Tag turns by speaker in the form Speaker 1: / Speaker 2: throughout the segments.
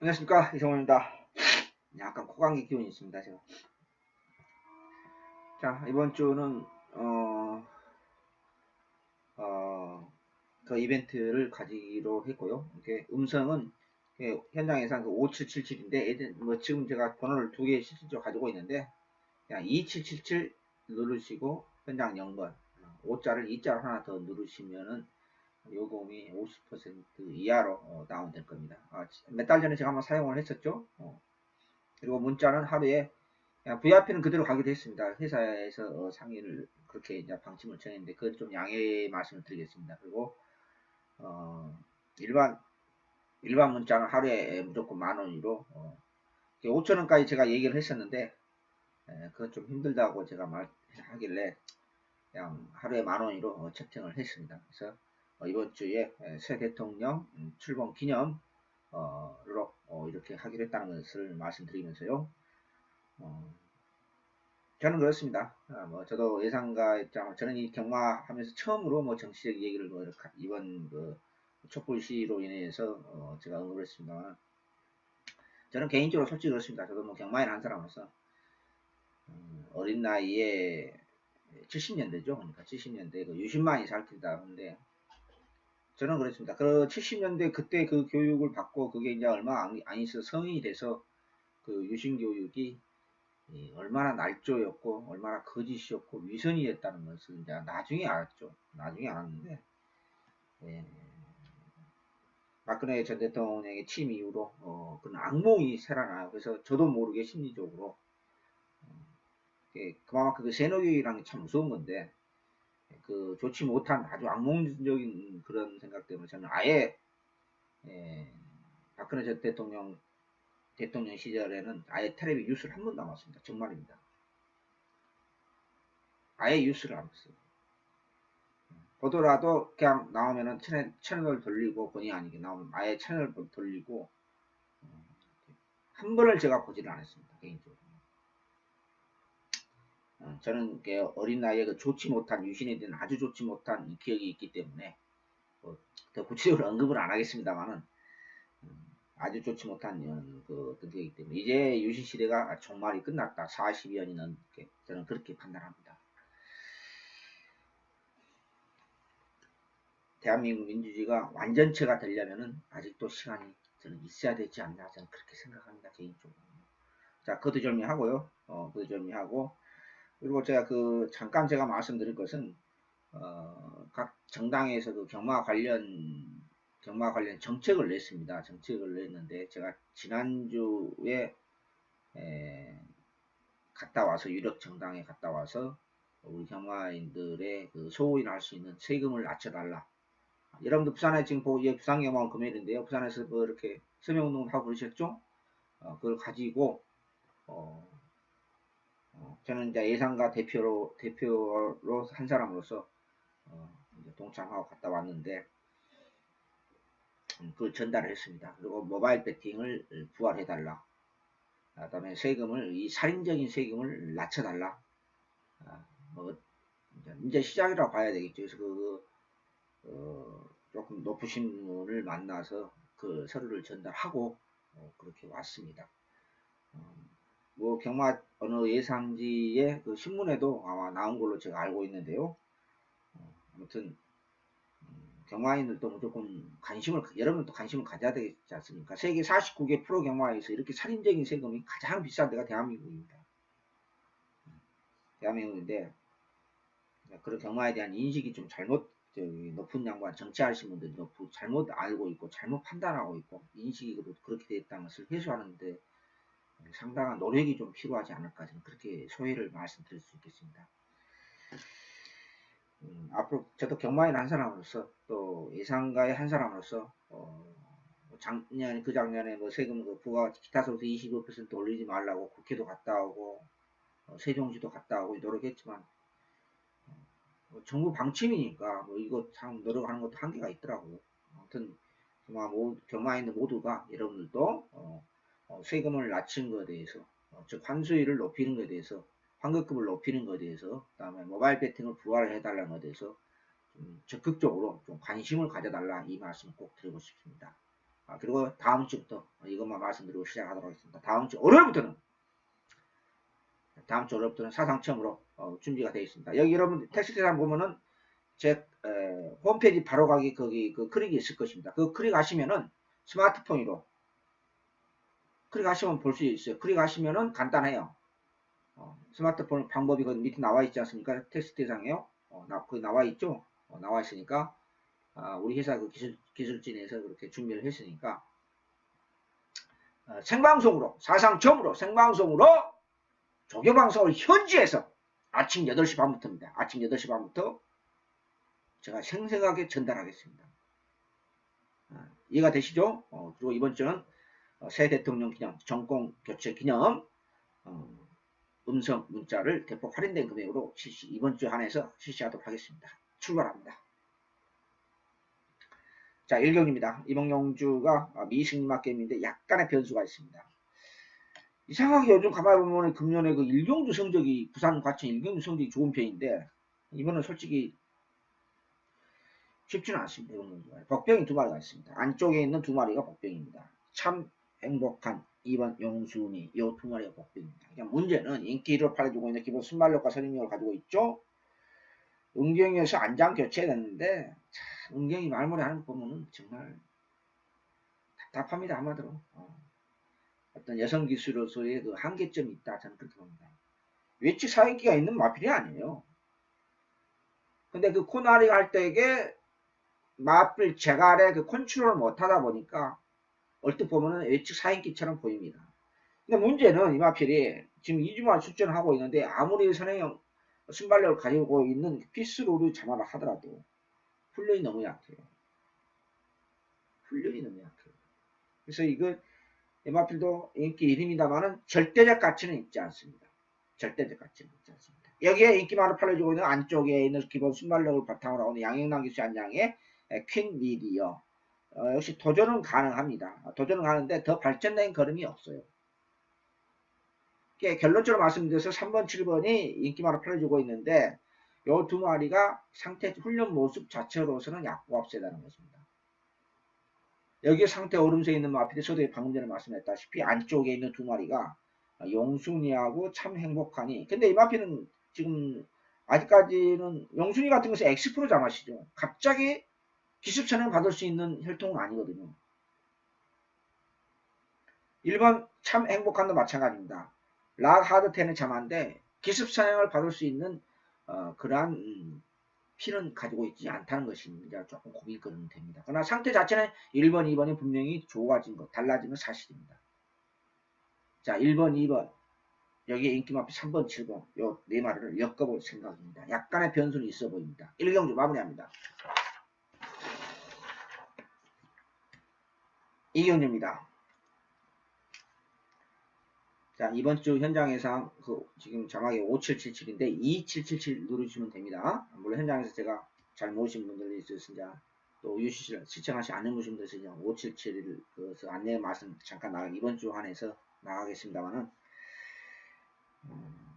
Speaker 1: 안녕하십니까, 이성호입니다. 약간 코감기 기운이 있습니다, 제가. 자, 이번 주는 그 이벤트를 가지기로 했고요. 이렇게 음성은 현장 예상 그 5777인데 뭐 지금 제가 번호를 두 개 실질적으로 가지고 있는데 그냥 2777 누르시고 현장 0번 5자를 2자로 하나 더 누르시면은 요금이 50% 이하로 다운될 겁니다. 몇 달 전에 제가 한번 사용을 했었죠. 그리고 문자는 하루에 VIP는 그대로 가기도 했습니다. 회사에서 상의를 그렇게 이제 방침을 정했는데 그건 좀 양해 말씀을 드리겠습니다. 그리고 어, 일반 일반 문자는 하루에 무조건 10,000원으로 5,000원까지 제가 얘기를 했었는데 그건 좀 힘들다고 제가 말하길래 그냥 하루에 10,000원으로 채팅을 했습니다. 그래서 이번 주에 새 대통령 출범 기념으로 이렇게 하기로 했다는 것을 말씀드리면서요. 어, 저는 그렇습니다. 뭐 저도 예상가 입장으로 저는 이 경마하면서 처음으로 뭐 정치적 얘기를 뭐 이렇게 이번 그 촛불 시위로 인해서 제가 언급을 했습니다만 저는 개인적으로 솔직히 그렇습니다. 저도 뭐 경마인 한 사람으로서 어린 나이에 70년대죠. 그러니까 70년대 그 유신만이 살필다 하는데 저는 그렇습니다. 그 70년대 그때 그 교육을 받고 그게 이제 얼마 안 있어 성인이 돼서 그 유신 교육이 얼마나 날조였고 얼마나 거짓이었고 위선이었다는 것을 이제 나중에 알았죠. 나중에 알았는데 예, 박근혜 전 대통령의 취임 이후로 그런 악몽이 새어나요. 그래서 저도 모르게 심리적으로 그만큼 그 세노교육이라는 게 참 무서운 건데 그 좋지 못한 아주 악몽적인 그런 생각 때문에 저는 아예 예, 박근혜 전 대통령 시절에는 아예 텔레비 뉴스를 한 번도 안 봤습니다. 정말입니다. 아예 뉴스를 안 봤어요. 보더라도 그냥 나오면은 채널을 돌리고 본의 아니게 나오면 아예 채널을 돌리고 한 번을 제가 보지를 않았습니다. 개인적으로. 저는 어린 나이에 그 좋지 못한 유신에 대한 아주 좋지 못한 기억이 있기 때문에 더 구체적으로 언급을 안 하겠습니다만은 아주 좋지 못한 그 어떤 기억이기 때문에 이제 유신 시대가 종말이 끝났다. 40여년이 넘게 저는 그렇게 판단합니다. 대한민국 민주주의가 완전체가 되려면은 아직도 시간이 저는 있어야 되지 않나 저는 그렇게 생각합니다. 개인적으로. 자, 거두절미하고요. 거두절미하고 그리고 제가 잠깐 제가 말씀드릴 것은 각 정당에서 그 경마 관련 정책을 냈습니다. 정책을 냈는데 제가 지난주에 갔다 와서 유력 정당에 갔다 와서 우리 경마인들의 그 소홀히 날 수 있는 세금을 낮춰달라. 여러분들 부산에 지금 부산 경마원 금요일인데요. 부산에서 뭐 이렇게 서명운동을 하고 그러셨죠? 그걸 가지고 어, 저는 이제 예상가 대표로 한 사람으로서 동참하고 갔다 왔는데 그걸 전달을 했습니다. 그리고 모바일 배팅을 부활해달라. 그다음에 세금을 이 살인적인 세금을 낮춰달라. 뭐 이제 시작이라고 봐야 되겠죠. 그래서 조금 높으신 분을 만나서 그 서류를 전달하고 그렇게 왔습니다. 뭐 경마 어느 예상지의 그 신문에도 아마 나온 걸로 제가 알고 있는데요. 아무튼 경마인들도 무조건 여러분도 관심을 가져야 되지 않습니까? 세계 49개 프로 경마에서 이렇게 살인적인 세금이 가장 비싼 데가 대한민국입니다. 대한민국인데 그런 경마에 대한 인식이 좀 높은 양반 정치하시는 분들이 잘못 알고 있고 잘못 판단하고 있고 인식이 그렇게 됐다는 것을 해소하는데 상당한 노력이 좀 필요하지 않을까 저는 그렇게 소회를 말씀드릴 수 있겠습니다. 앞으로 저도 경마인 한 사람으로서 또 예상가의 한 사람으로서 작년에 뭐 세금 부가 기타 소득 25% 올리지 말라고 국회도 갔다 오고 세종시도 갔다 오고 노력했지만 정부 방침이니까 뭐 이거 참 노력하는 것도 한계가 있더라고요. 아무튼 경마인들 모두가 여러분들도 세금을 낮춘 것에 대해서 즉 환수율을 높이는 것에 대해서 환급금을 높이는 것에 대해서 그다음에 모바일 배팅을 부활을 해달라는 것에 대해서 좀 적극적으로 좀 관심을 가져달라 이 말씀 꼭 드리고 싶습니다. 그리고 다음 주부터 이것만 말씀드리고 시작하도록 하겠습니다. 다음 주 월요일부터는 사상 처음으로 준비가 되어 있습니다. 여기 여러분 텍스트상 보면은 제 홈페이지 바로 가기 거기 그 클릭이 있을 것입니다. 그 클릭하시면은 스마트폰으로 클릭하시면 볼 수 있어요. 클릭하시면은 간단해요. 스마트폰 방법이 그 밑에 나와 있지 않습니까? 텍스트상에요. 거기 나와 있죠? 나와 있으니까 우리 회사 그 기술진에서 그렇게 준비를 했으니까 생방송으로 사상 처음으로 생방송으로 조교방송을 현지에서 아침 8시 반부터입니다. 아침 8시 반부터 제가 생생하게 전달하겠습니다. 이해가 되시죠? 그리고 이번 주는 새 대통령 기념, 정권 교체 기념 음성 문자를 대폭 할인된 금액으로 이번 주 한해서 실시하도록 하겠습니다. 출발합니다. 자, 1경입니다. 이몽룡주가 미승리막 게임인데 약간의 변수가 있습니다. 이상하게 요즘 가만히 보면 금년에 그 일경주 성적이 부산 과천 일경주 성적이 좋은 편인데 이번은 솔직히 쉽지는 않습니다. 복병이 2마리가 있습니다. 안쪽에 있는 2마리가 복병입니다. 참 행복한 2번 용순이 이 2마리가 복병입니다. 그러니까 문제는 인기를 팔아주고 있는 기본 순발력과 선임력을 가지고 있죠. 은경에서 안장 교체됐는데 은경이 말머리 하는 거 보면 정말 답답합니다. 한마디로 어떤 여성 기술로서의 그 한계점이 있다 저는 그렇게 봅니다. 외측 사인기가 있는 마필이 아니에요. 근데 그 코나리 할 때에 마필 제갈의 그 컨트롤을 못하다 보니까 얼핏 보면은 외측 사인기처럼 보입니다. 근데 문제는 이 마필이 지금 2주만 출전을 하고 있는데 아무리 선행형 순발력을 가지고 있는 피스로를 자마를 하더라도 훈련이 너무 약해요. 훈련이 너무 약해요. 그래서 이거 마필도 인기 1위입니다만은 절대적 가치는 있지 않습니다. 절대적 가치는 있지 않습니다. 여기에 인기만을 팔려주고 있는 안쪽에 있는 기본 순발력을 바탕으로 하는 양영남 기수 한 장의 퀸 미디어 역시 도전은 가능합니다. 도전은 가능한데 더 발전된 걸음이 없어요. 결론적으로 말씀드려서 3번, 7번이 인기만을 팔려주고 있는데 이 2마리가 상태 훈련 모습 자체로서는 약보가 세다는 것입니다. 여기에 상태 오름세에 있는 마필이 저도 방금 전에 말씀했다시피 안쪽에 있는 2마리가 용순이하고 참 행복하니 근데 이 마필은 지금 아직까지는 용순이 같은 것은 X 프로 자마시죠. 갑자기 기습선행 받을 수 있는 혈통은 아니거든요. 1번 참 행복한도 마찬가지입니다. 락 하드텐은 자마인데 기습선행을 받을 수 있는 그러한 피는 가지고 있지 않다는 것이 이제 조금 고민거리는 됩니다. 그러나 상태 자체는 1번, 2번이 분명히 좋아진 것, 달라진 건 사실입니다. 자, 1번, 2번, 여기에 인기마피 3번, 7번, 요 네 마리를 엮어볼 생각입니다. 약간의 변수는 있어 보입니다. 1경주 마무리합니다. 2경주입니다. 자, 이번 주 현장 예상, 지금 자막이 5777인데 2777 누르시면 됩니다. 물론 현장에서 제가 잘 모르신 분들이 있으시냐, 또 UCC를 시청하지 않는 분들이 있으시냐, 577을 그래서 안내 말씀 잠깐 이번 주 한해서 나가겠습니다만은,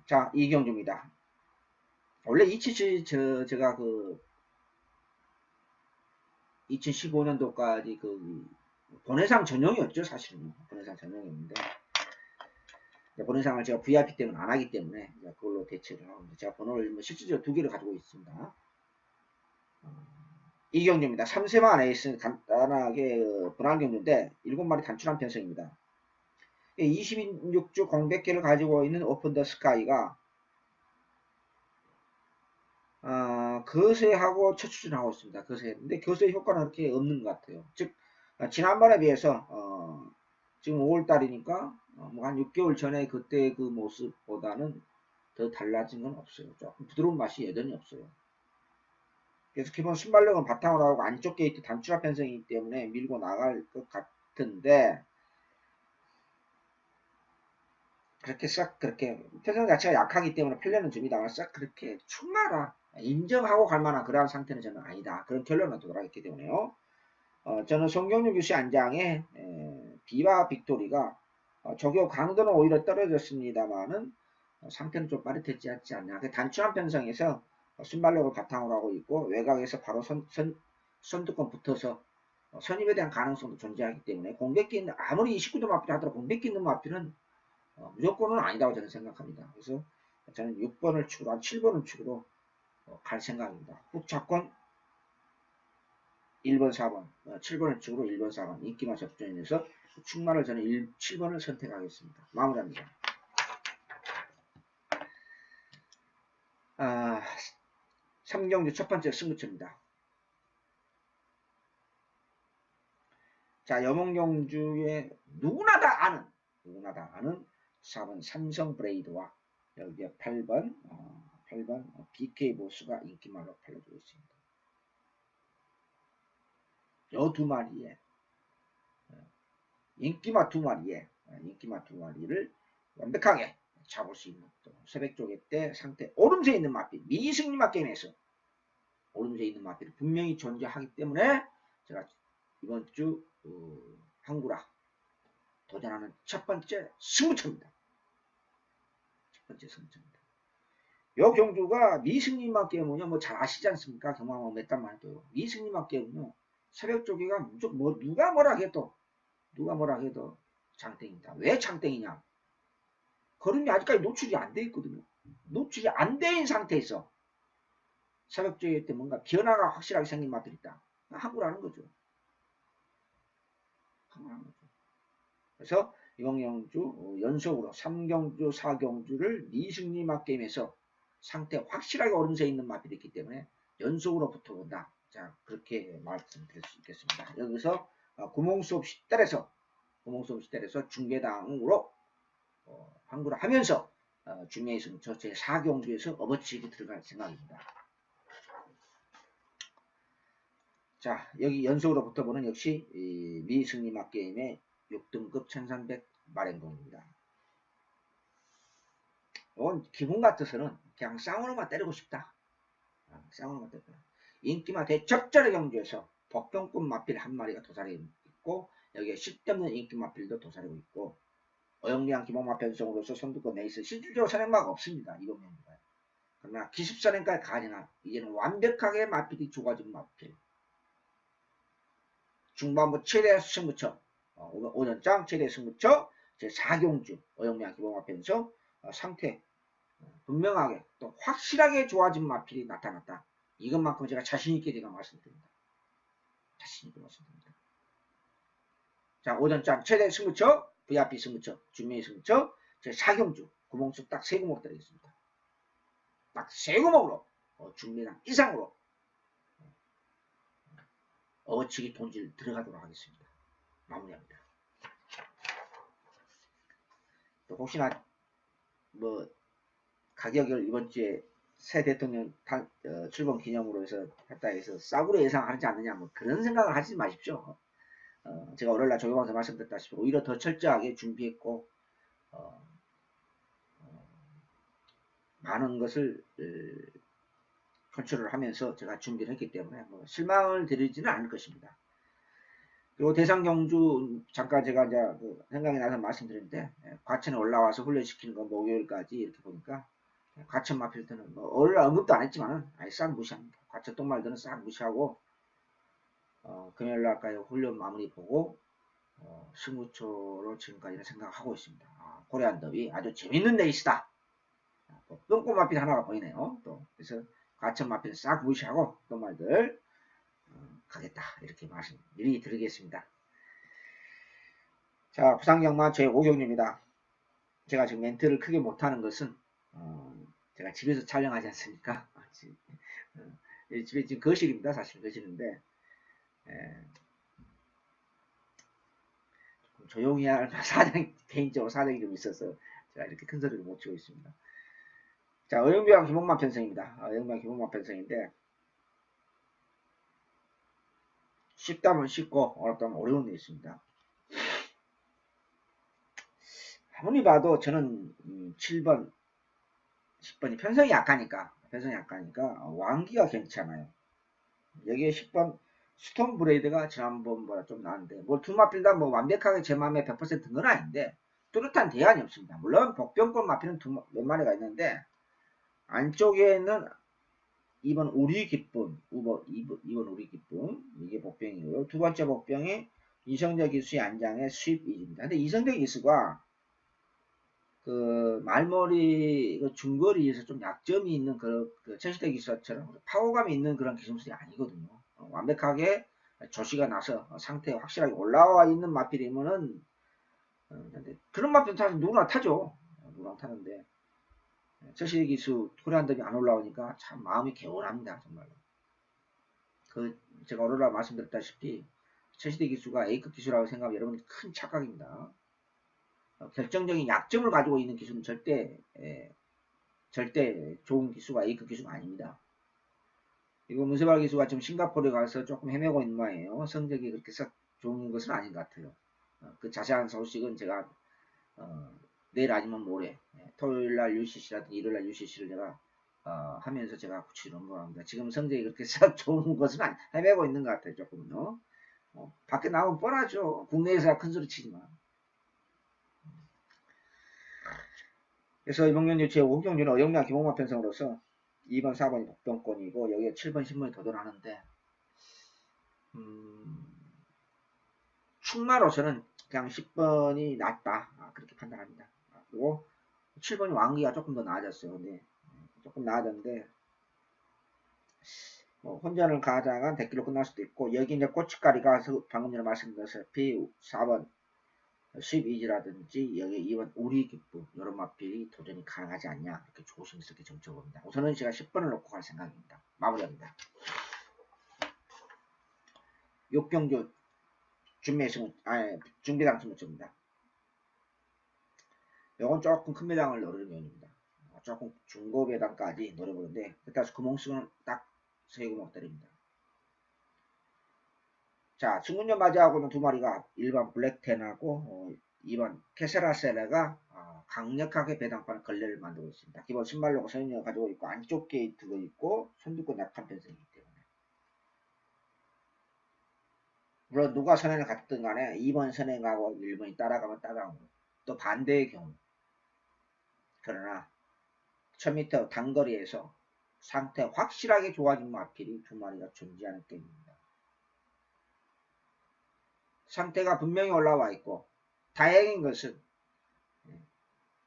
Speaker 1: 자, 이경주입니다. 원래 277 제가 2015년도까지 본회상 전용이었죠, 사실은. 본회상 전용이었는데, 번호상을 제가 VIP 때는 안 하기 때문에 그걸로 대체를 하고 제가 번호를 실질적으로 2개를 가지고 있습니다. 이경주입니다. 3세만 에이스는 간단하게 분할경주인데 7마리 단출한 편성입니다. 26주 공백기를 가지고 있는 오픈 더 스카이가 거세하고 첫 출전하고 있습니다. 거세. 근데 거세 효과는 그렇게 없는 것 같아요. 즉 지난번에 비해서 지금 5월달이니까 뭐 한 6개월 전에 그때 그 모습보다는 더 달라진 건 없어요. 조금 부드러운 맛이 여전히 없어요. 그래서 기본 순발력은 바탕으로 하고 안쪽 게이트 단추화 편성이기 때문에 밀고 나갈 것 같은데 그렇게 싹 그렇게 편성 자체가 약하기 때문에 팔려는 줍니다만 싹 그렇게 충마라 인정하고 갈 만한 그러한 상태는 저는 아니다. 그런 결론을 도달하기 때문에요. 저는 송경유 교수 안장에 비와 빅토리가 조교 강도는 오히려 떨어졌습니다만은 상태는 좀 빠릿하지 않지 않냐. 단추한 편성에서 순발력을 바탕으로 하고 있고 외곽에서 바로 선두권 붙어서 선입에 대한 가능성도 존재하기 때문에 공백기 있는 아무리 29도 마필 하더라도 공백기 있는 마필은 무조건은 아니다고 저는 생각합니다. 그래서 저는 6번을 축으로 한 7번을 축으로 갈 생각입니다. 훅차권 1번, 4번, 7번을 축으로 1번, 4번 인기만 접전에서 축마를 저는 7번을 선택하겠습니다. 마무리합니다. 아, 3경주 첫 번째 승부처입니다. 자, 여몽경주의 누구나 다 아는 4번 삼성 브레이드와 여기에 8번 BK 보스가 인기말로 팔려주고 있습니다. 요 두 마리에 인기마 두 마리를 완벽하게 잡을 수 있는 또 새벽 쪽에 때 상태 오름세에 있는 마필 미승리마 게임에서 오름세에 있는 마필이 분명히 존재하기 때문에 제가 이번 주 한구라 도전하는 첫 번째 승부처입니다. 요 경주가 미승리마 게임은요 뭐 잘 아시지 않습니까? 경험하고 몇 달만 해도요. 미승리마 게임은요 새벽 쪽에가 무조건 뭐 누가 뭐라 해도 장땡입니다. 왜 장땡이냐? 걸음이 아직까지 노출이 안 돼 있거든요. 노출이 안 된 상태에서 새벽조회 때 뭔가 변화가 확실하게 생긴 맛들이 있다. 한구라는 거죠. 그래서 이번 경주 연속으로 3경주, 4경주를 미승리마 게임에서 상태 확실하게 오름세에 있는 맛들이 있기 때문에 연속으로 붙어본다. 자, 그렇게 말씀드릴 수 있겠습니다. 여기서 구멍수업 시달에서 중계당으로 한구를 하면서 중계에서 제 4경주에서 업어치기 들어갈 생각입니다. 자, 여기 연속으로 붙어보는 역시 미승리마 게임의 6등급 1300 마련공입니다. 이건 기분 같아서는 그냥 쌍으로만 때리고 싶다. 쌍으로만 때리고 인기마 대적절의 경주에서 복병급 마필 한 마리가 도사리고 있고 여기에 쓸데없는 인기 마필도 도사리고 있고 어영리한 기본마 편성으로서 선두권 내에서 실질적으로 선행마가 없습니다. 이번 경주가. 그러나 기습선행까지 가지나 이제는 완벽하게 마필이 조가진 마필. 중반부 최대 승부처 5년장 최대 승부처 제4경주 어영리한 기본마 편성 상태 분명하게 또 확실하게 좋아진 마필이 나타났다. 이것만큼 제가 자신있게 제가 말씀드립니다. 자, 5년장 최대 승부처 VIP 승부처, 준명의 승부처, 제4경주 구멍수 딱 3구멍 때리겠습니다. 딱 3구멍으로 준명당 이상으로 어치기 돈질 들어가도록 하겠습니다. 마무리합니다. 또 혹시나 뭐 가격을 이번 주에 새 대통령 출범 기념으로 해서 했다 해서 싸구려 예상하지 않느냐 뭐 그런 생각을 하지 마십시오. 제가 월요일날 조용방에서 말씀드렸다시피 오히려 더 철저하게 준비했고 많은 것을 컨트롤을 하면서 제가 준비를 했기 때문에 뭐 실망을 드리지는 않을 것입니다. 그리고 대상경주 잠깐 제가 이제 생각이 나서 말씀드렸는데 과천에 올라와서 훈련시키는 거 목요일까지 이렇게 보니까 과천 마필들은 뭐 월요일 언급도 안 했지만은 아예 싹 무시합니다. 과천 똥말들은 싹 무시하고 금요일날까지 훈련 마무리 보고 승부처로 지금까지는 생각하고 있습니다. 고래한 더비 아주 재밌는 레이스다. 똥꼬 마필 하나가 보이네요. 또 그래서 과천 마필 싹 무시하고 똥말들 가겠다 이렇게 말씀 미리 드리겠습니다. 자, 부산경마 제5경주입니다. 제가 지금 멘트를 크게 못하는 것은 제가 집에서 촬영하지 않습니까? 집에 지금 거실입니다. 사실 거실인데 조용히 할 개인적으로 사정이 좀 있어서 제가 이렇게 큰 소리를 못 치고 있습니다. 자, 어영비왕 기본만 편성입니다. 어영비왕 기본만 편성인데 쉽다면 쉽고 어렵다면 어려운 데 있습니다. 아무리 봐도 저는 7번, 10번이 편성이 약하니까 왕기가 괜찮아요. 여기에 10번 스톤 브레이드가 지난번보다 좀 나은데 뭘 두 마필 뭐 완벽하게 제 마음에 100%는 건 아닌데 뚜렷한 대안이 없습니다. 물론 복병권 마필은 몇 마리가 있는데 안쪽에는 이번 우리 기쁨, 2번 우리 기쁨. 이게 복병이고요. 두 번째 복병이 이성적 기수의 안장의 수입 이입니다. 근데 이성적 기수가 그 말머리 그 중거리에서 좀 약점이 있는 그 체시대 기수처럼 파워감이 있는 그런 기술이 아니거든요. 완벽하게 조시가 나서 상태가 확실하게 올라와 있는 마필이면은 그런 마필은 사실 누구나 타죠. 누구나 타는데 체시대 기수 토레한덤이 안 올라오니까 참 마음이 개운합니다. 정말로. 그 제가 오로라 말씀드렸다시피 체시대 기수가 A급 기수라고 생각하면 여러분이 큰 착각입니다. 결정적인 약점을 가지고 있는 기수는 절대 좋은 기수가 A급 기수가 아닙니다. 그리고 문세발 기수가 지금 싱가포르에 가서 조금 헤매고 있는 모양이에요. 성적이 그렇게 썩 좋은 것은 아닌 것 같아요. 그 자세한 소식은 제가 내일 아니면 모레 토요일날 UCC라든지 일요일날 UCC를 제가 하면서 제가 구체적으로 언급합니다. 지금 성적이 그렇게 썩 좋은 것은 헤매고 있는 것 같아요. 조금은요. 밖에 나오면 뻔하죠. 국내에서야 큰 소리 치지만. 그래서 이번 경기 제 5경기는 어영량 기본만 편성으로서 2번, 4번이 복병권이고 여기에 7번, 10번이 도전하는데 충마로서는 그냥 10번이 낫다. 그렇게 판단합니다. 그리고 7번이 왕기가 조금 더 나아졌어요. 근데 조금 나아졌는데 혼전을 가장한 대기로 끝날 수도 있고 여기 이제 꼬치가리가 방금 전에 말씀드렸다시피 4번 수입 이지라든지 여기 2번 우리 기쁨 이런 마필이 도전이 가능하지 않냐 이렇게 조심스럽게 점쳐봅니다. 우선은 제가 10번을 놓고 갈 생각입니다. 마무리합니다. 6경주 준비당 스무점입니다. 이건 조금 큰 매장을 노리는 면입니다. 조금 중고 배당까지 노려보는데 그따서 구멍수는 딱 3구멍 때립니다. 자, 승군전 맞이하고는 두 마리가 1번 블랙텐하고 2번 캐세라셀레가 강력하게 배당판 걸레를 만들고 있습니다. 기본 신발로고 선인을 가지고 있고 안쪽 게이트도 있고 손두권 약한 편성이기 때문에 물론 누가 선행을 갔든 간에 2번 선행하고 1번이 따라가면 따라오고 또 반대의 경우 그러나 1000m 단거리에서 상태 확실하게 좋아진 마필이 두 마리가 존재하는 게임입니다. 상태가 분명히 올라와 있고 다행인 것은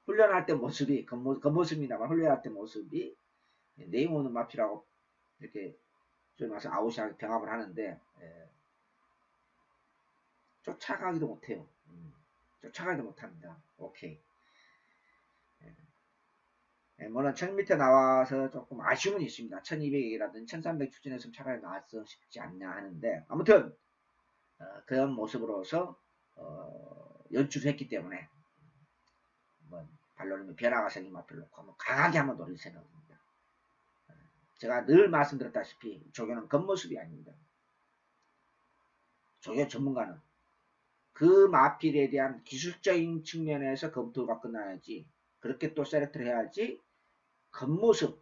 Speaker 1: 훈련할 때 모습이 겉모습입니다만 훈련할 때 모습이 네임 오는 마필하고 이렇게 좀 와서 아웃샷 병합을 하는데 쫓아가기도 못해요. 쫓아가기도 못합니다. 오케이. 물론 1000m 나와서 조금 아쉬움은 있습니다. 1200이라든지 1300 추진했으면 차라리 나왔어 싶지 않냐 하는데 아무튼 그런 모습으로서 연출했기 때문에 발로님이 변화가 생긴 마필을 놓고 한번 강하게 한번 노릴 생각입니다. 제가 늘 말씀드렸다시피 조교는 겉모습이 아닙니다. 조교 전문가는 그 마필에 대한 기술적인 측면에서 검토가 끝나야지 그렇게 또 셀렉트를 해야지 겉모습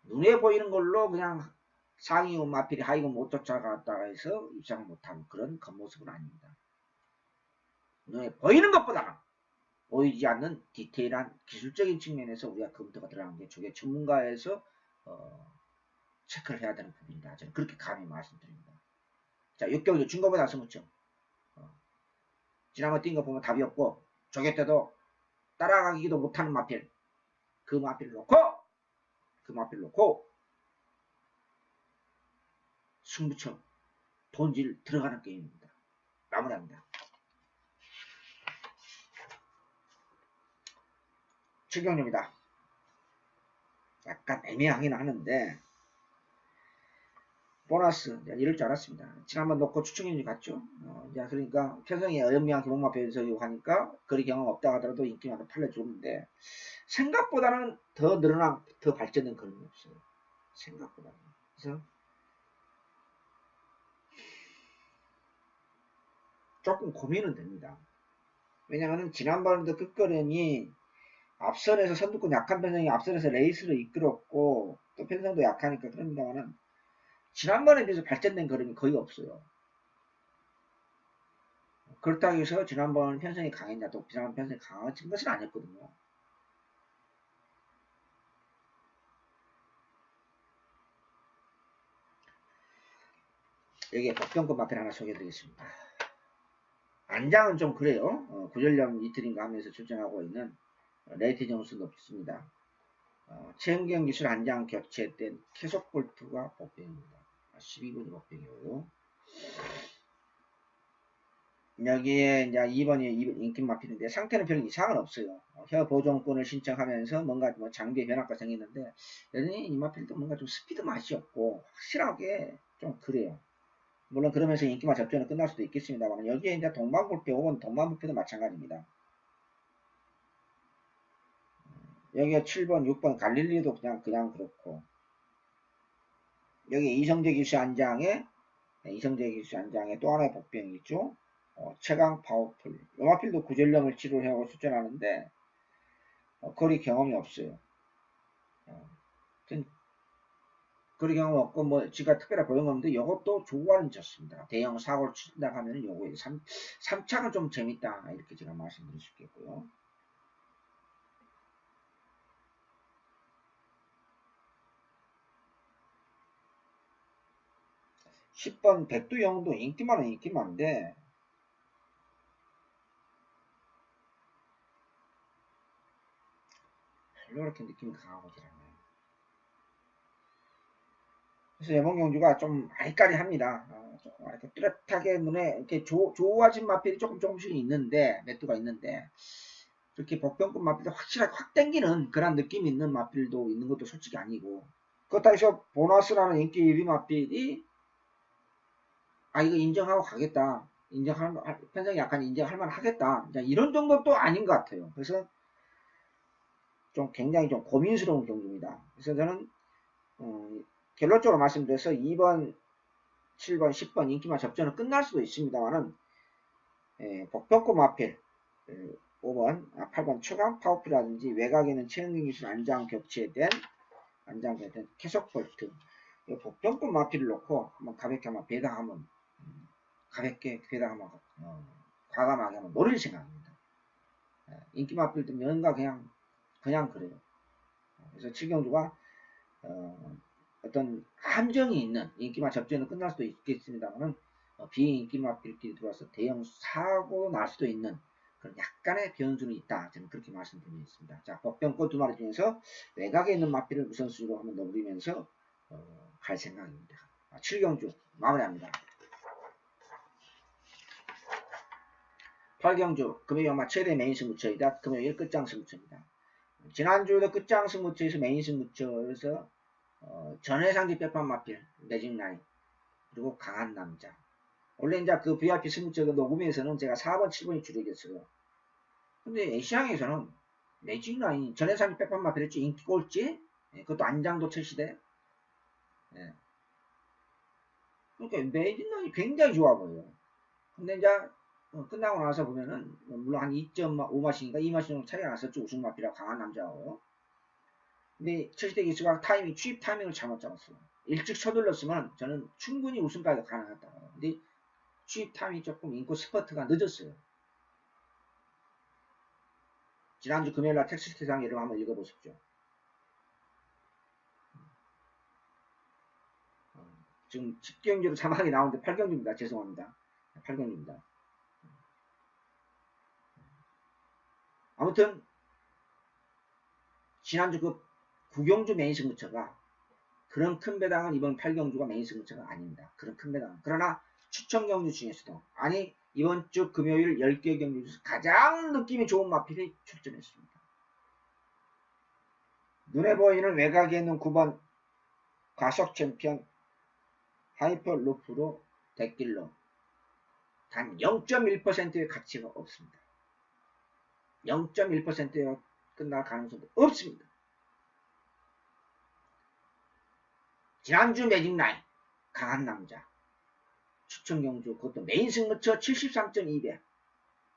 Speaker 1: 눈에 보이는 걸로 그냥 상위군 마필이 하위군 못 쫓아갔다가 해서 입상을 못하는 그런 겉모습은 아닙니다. 눈에 보이는 것보다는 보이지 않는 디테일한 기술적인 측면에서 우리가 검토가 들어가는 게 조개 전문가에서 체크를 해야 되는 부분이다. 저는 그렇게 감히 말씀드립니다. 자, 6경기 중고보다 스무점. 지난번 뛴 거 보면 답이 없고 조개 때도 따라가기도 못하는 마필 그 마필을 놓고 승부처 본질 들어가는 게임입니다. 마무리합니다. 7경기입니다. 약간 애매하긴 하는데 보너스 이럴 줄 알았습니다. 지난번 놓고 추천인지 갔죠. 이제 그러니까 편성이 어영미한 기본마표에서 하니까 거리 경험 없다 하더라도 인기만 팔려주는데 생각보다는 더 늘어난 더 발전된 그런 게 없어요. 생각보다는. 그래서 조금 고민은 됩니다. 왜냐하면 지난번에도 끝거름이 앞선에서 선두권 약한 편성이 앞선에서 레이스를 이끌었고 또 편성도 약하니까 그럽니다만은 지난번에 비해서 발전된 걸음이 거의 없어요. 그렇다고 해서 지난번 편성이 강했냐 또 지난번 편성이 강한 것은 아니었거든요. 여기에 복병급 마필 하나 소개해드리겠습니다. 안장은 좀 그래요. 구전령 이틀인가 하면서 출전하고 있는 레이트 점수 높습니다. 체험경 기술 안장 교체된 계속 볼트가 복병입니다. 12번이 복병이고요. 여기에 이제 2번이 인기 마필인데 상태는 별 이상은 없어요. 혀 보존권을 신청하면서 뭔가 뭐 장비의 변화가 생겼는데 여전히 이 마필도 뭔가 좀 스피드 맛이 없고 확실하게 좀 그래요. 물론 그러면서 인기만 접전은 끝날 수도 있겠습니다만 여기에 이제 동방불패 5번 동방불패도 마찬가지입니다. 여기가 7번 6번 갈릴리도 그냥 그렇고 여기 이성재 기수 안장에 또 하나의 복병이 있죠. 최강 파워풀. 요마필도 구전령을 치료하고 출전하는데 거리 경험이 없어요. 거리 경험 없고 뭐 지가 특별히 보는 건데 이것도 조화는 좋습니다. 대형 사고를 치다 하면은 요거 3차가 좀 재밌다 이렇게 제가 말씀드릴 수 있겠고요. 10번 백두영도 인기 많은데 별로 그렇게 느낌이 강하고질 않아요. 그래서 여봉경주가 좀 아리까리합니다. 조금 이렇게 뚜렷하게 눈에 이렇게 좋아진 마필이 조금씩 있는데 매두가 있는데 그렇게 복병급 마필도 확실하게 확 땡기는 그런 느낌이 있는 마필도 있는 것도 솔직히 아니고 그렇다 해서 보너스라는 인기 1위 마필이 이거 인정하고 가겠다. 편성이 약간 인정할 만 하겠다. 이런 정도 또 아닌 것 같아요. 그래서 좀 굉장히 좀 고민스러운 경주입니다. 그래서 저는 결론적으로 말씀드려서 2번, 7번, 10번 인기만 접전은 끝날 수도 있습니다만은 복병급 마필 5번, 8번 최강 파워풀이라든지 외곽에는 체형능 기술 안장 격체된 캐석 볼트 복병급 마필을 놓고 한번 가볍게 한번 배당하면 과감하게 한번 노릴 생각입니다. 인기 마필도 뭔가 그냥 그래요. 그래서 7경주가 어떤 함정이 있는 인기만 접전은 끝날 수도 있겠습니다만은 비인기 마필끼리 들어와서 대형 사고 날 수도 있는 그런 약간의 변수는 있다. 저는 그렇게 말씀드리겠습니다. 자, 복병권 두 마리 중에서 외곽에 있는 마필을 우선순위로 한번 넣어버리면서 갈 생각입니다. 7경주 마무리합니다. 8경주 금요일 아마 최대 메인 승부처이다. 금요일 끝장 승부처입니다. 지난주에도 끝장 승부처에서 메인 승부처에서 전해상지 빼판 마필 매직 라인 그리고 강한 남자 원래 이제 그 VIP 승부처 녹음에서는 제가 4번 7번이 주력이었어요. 근데 시장에서는 매직 라인 전해상지 빼판 마필했죠. 인기 꼴찌 그것도 안장도 철시대 그러니까 매직 라인이 굉장히 좋아 보여요. 근데 이제 끝나고 나서 보면은 물론 한 2.5마씩인가 2마씩 정도 차이가 났었죠. 우승 마필하고 강한 남자하고. 근데 철시대 기수가 취입 타이밍을 잘못 잡았어요. 일찍 서둘렀으면 저는 충분히 우승까지 가능하다. 근데 취입 타이밍이 조금 인코 스퍼트가 늦었어요. 지난주 금요일날 텍스트상 예를 한번 읽어보십시오. 지금 10경주로 자막이 나오는데 8경주입니다. 죄송합니다. 8경주입니다. 아무튼 지난주 그 9경주 메인 승부처가 그런 큰 배당은 이번 8경주가 메인 승부처가 아닙니다. 그런 큰 배당은. 그러나 추천 경주 중에서도 이번 주 금요일 10개 경주 중에서 가장 느낌이 좋은 마필이 출전했습니다. 눈에 보이는 외곽에 있는 9번 가속 챔피언 하이퍼 루프로 데킬러 단 0.1%의 가치가 없습니다. 0.1%에 끝날 가능성도 없습니다. 지난주 매직라인 강한 남자 추천 경주 그것도 메인 승부처 73.2배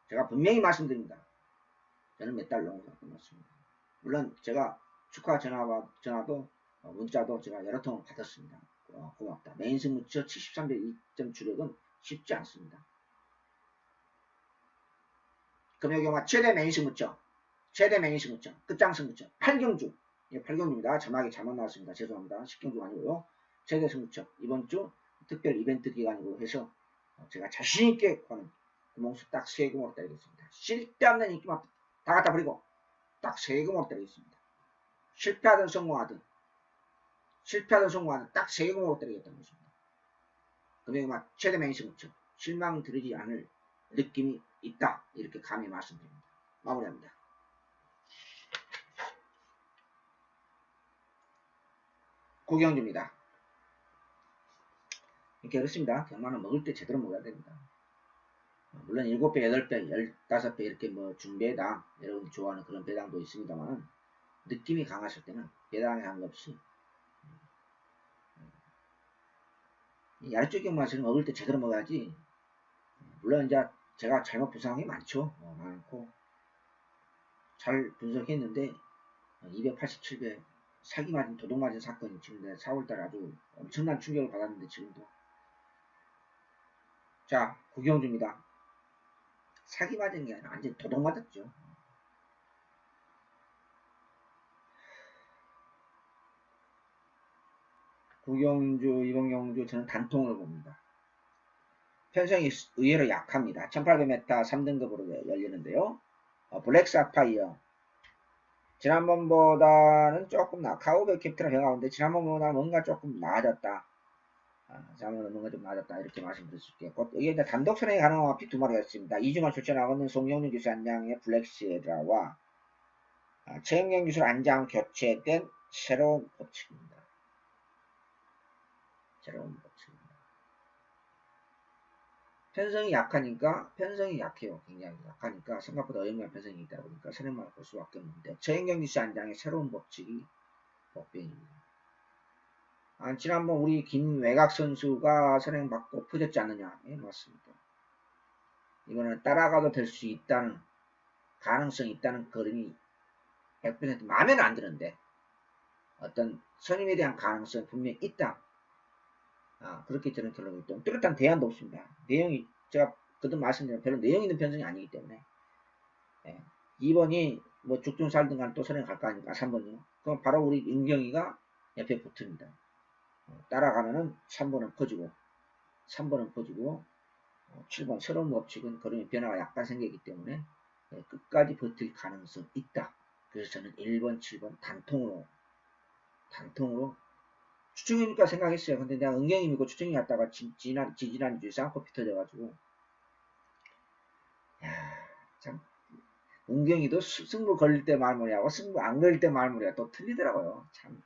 Speaker 1: 제가 분명히 말씀드립니다. 저는 몇 달 넘어서 끝났습니다. 물론 제가 축하 전화도 문자도 제가 여러 통을 받았습니다. 고맙다. 메인 승부처 73배 2점 주력은 쉽지 않습니다. 금요일 경화 최대 메인 승부처 끝장 승부처 8경주 8경주입니다. 자막이 잘못 나왔습니다. 죄송합니다. 10경주 아니고요. 최대 승부처 이번 주 특별 이벤트 기간으로 해서 제가 자신있게 구멍수 딱 3구멍으로 때리겠습니다. 쓸데없는 인기만 다 갖다 버리고 딱 3구멍으로 때리겠습니다. 실패하든 성공하든 딱 3구멍으로 때리겠다는 것입니다. 금액만 최대 매니시 묻혀 실망 드리지 않을 느낌이 있다. 이렇게 감히 말씀드립니다. 마무리합니다. 구경주입니다. 이렇게 그렇습니다. 경마는 먹을 때 제대로 먹어야 됩니다. 물론 7배, 8배, 15배 이렇게 뭐 중배당 여러분이 좋아하는 그런 배당도 있습니다만 느낌이 강하실 때는 배당에 상관없이 야릇쪽 경마는 먹을 때 제대로 먹어야지. 물론 이제 제가 잘못 부상이 많죠. 많고 잘 분석했는데 287배 사기 맞은 도둑 맞은 사건이 지금 4월달에 아주 엄청난 충격을 받았는데 지금도 자 구경주입니다. 사기 맞은 게 아니라 완전 도둑 맞았죠. 구경주, 이번 경주 저는 단통을 봅니다. 편성이 의외로 약합니다. 1800m 3등급으로 열리는데요. 블랙 사파이어 지난번보다는 조금 카우베 캡틴의 변화인데 지난번보다 뭔가 조금 나아졌다. 지난번보다 뭔가 좀 나아졌다 이렇게 말씀드릴 수 있겠고 여기 이제 단독 선행이 가능한 피 2마리가 있습니다. 2주만 출전하고 있는 송영준 기수 안장의 블랙시에드라와 최영경 기수 안장 교체된 새로운 법칙입니다. 새로운 법칙입니다. 편성이 약하니까 편성이 약해요. 굉장히 약하니까 생각보다 어영한 편성이 있다 보니까 선행만 볼 수밖에 없는데 최영경 기수 안장의 새로운 법칙이 복변입니다. 지난번 우리 김외곽 선수가 선행받고 퍼졌지 않느냐? 예, 맞습니다. 이거는 따라가도 될 수 있다는 가능성이 있다는 그림이 100% 마음에는 안 드는데 어떤 선임에 대한 가능성이 분명히 있다. 그렇게 저는 결론이 또 뚜렷한 대안도 없습니다. 내용이 제가 그동 말씀드린 별로 내용 있는 편성이 아니기 때문에 2번이 뭐 죽든 살든 간에 또 선행 갈까 하니까 3번이요. 그럼 바로 우리 윤경이가 옆에 붙습니다. 따라가면은 3번은 퍼지고 3번은 퍼지고 7번 새로운 법칙은 그림의 변화가 약간 생기기 때문에 끝까지 버틸 가능성이 있다. 그래서 저는 1번, 7번 단통으로 추정이니까 생각했어요. 근데 내가 은경이 믿고 추정이 갔다가 지지난주에 쌍코피 터져가지고 참 은경이도 승부 걸릴 때 말머리하고 승부 안 걸릴 때 말머리가 또 틀리더라고요. 참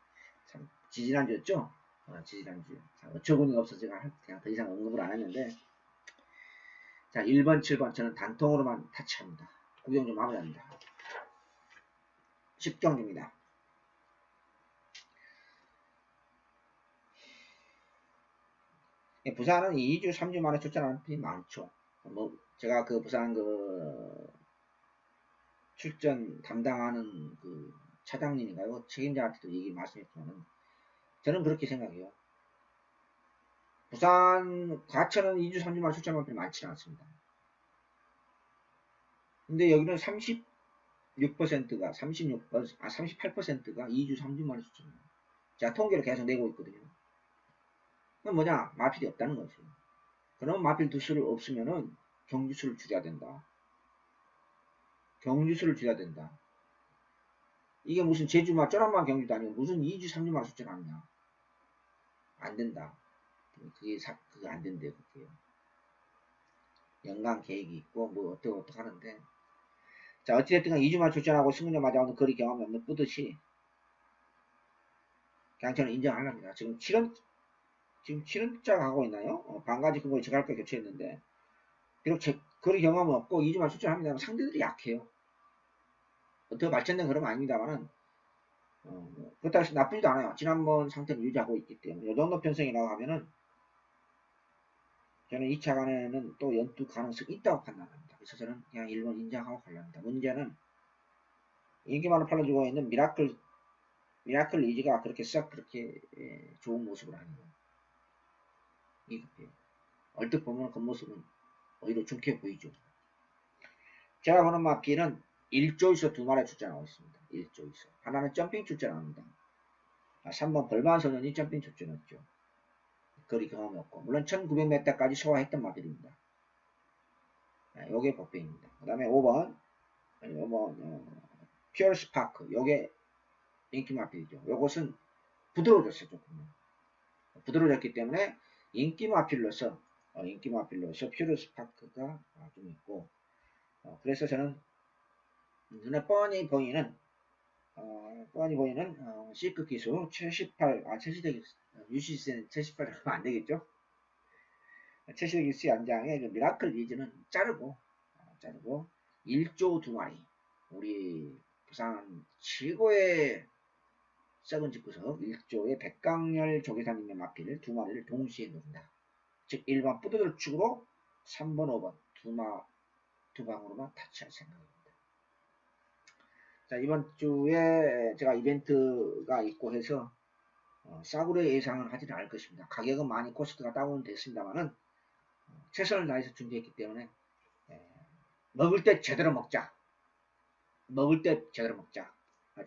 Speaker 1: 지지난주였죠? 지지난주. 어처구니가 없어서 제가 그냥 더 이상 언급을 안 했는데 자 1번, 7번 저는 단통으로만 타치합니다. 구경 좀 마무리합니다. 10경기입니다. 부산은 2주, 3주 만에 출전하는 팀이 많죠. 뭐 제가 그 부산 그 출전 담당하는 그 차장님인가요? 책임자한테도 얘기 말씀했지만 저는 그렇게 생각해요. 부산 과천은 2주, 3주 만에 출전하는 팀이 많지는 않습니다. 근데 여기는 36%가 38%가 2주, 3주 만에 출전해요. 제가 통계를 계속 내고 있거든요. 그건 뭐냐? 마필이 없다는 거죠. 그럼 마필 두 수를 없으면은 경주수를 줄여야 된다. 경주수를 줄여야 된다. 이게 무슨 제주만 쪼란만 경주도 아니고 무슨 2주, 3주만 출전하느냐. 안 된다. 그게 안 된대요. 그게요. 연간 계획이 있고 뭐 어떻게 하는데 자 어찌됐든 2주만 출전하고 승리를 맞아오는 거리 경험이 없는 뿌듯이 그냥 저는 인정하랍니다. 지금 7원짜리 하고 있나요? 반가지 근거에 제가 할까 교체했는데 비록 거리 경험은 없고 2주만 출전합니다만 상대들이 약해요. 어떻게 발전된 그런 건 아닙니다만은 그렇다고 해서 나쁘지도 않아요. 지난번 상태를 유지하고 있기 때문에 이 정도 편성이라고 하면은 저는 2차 간에는 또 연투 가능성이 있다고 판단합니다. 그래서 저는 그냥 1번 인정하고 가려합니다. 문제는 인기만을 팔아주고 있는 미라클 리즈가 그렇게 썩 그렇게 좋은 모습을 하네요. 얼뜻 보면 겉모습은 오히려 좋게 보이죠. 제가 보는 마피는 1조에서 2마리 출전하고 있습니다. 1조에서 하나는 점핑 출전합니다. 3번 벌만 소년이 점핑 출전했죠. 거리 경험이 없고, 물론 1900m까지 소화했던 마필입니다. 요게 복병입니다. 그 다음에 5번, 퓨어 스파크. 요게 인기 마필이죠. 요것은 부드러워졌어요, 조금. 부드러워졌기 때문에 인기 마필로서 퓨어 스파크가 좀 있고, 그래서 저는 눈에 뻔히 보이는 C급 기수 78, UCC는 78 하면 안 되겠죠? 70 기수 연장의 그 미라클 리즈는 자르고 1조 2마리. 우리 부산 최고의 썩은 집구석 1조의 백강렬 조계사님의 마필 2마리를 동시에 놓는다. 즉 1번 뿌드들 축으로 3번, 5번 두 방으로만 타치할 생각입니다. 자, 이번 주에 제가 이벤트가 있고 해서 싸구려 예상을 하지는 않을 것입니다. 가격은 많이 코스트가 다운됐습니다만은 최선을 다해서 준비했기 때문에 먹을 때 제대로 먹자.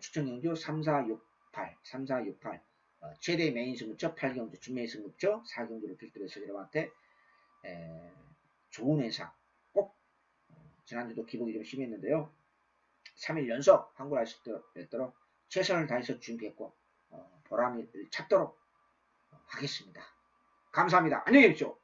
Speaker 1: 추천 경주 3468 최대 메인 승급처 8경주 준메인 승급처 4경주를 필두로 해서 여러분한테 좋은 회사 꼭 지난주도 기복이 좀 심했는데요. 3일 연속 한글 아실 수 있도록 최선을 다해서 준비했고 보람을 찾도록 하겠습니다. 감사합니다. 안녕히 계십시오.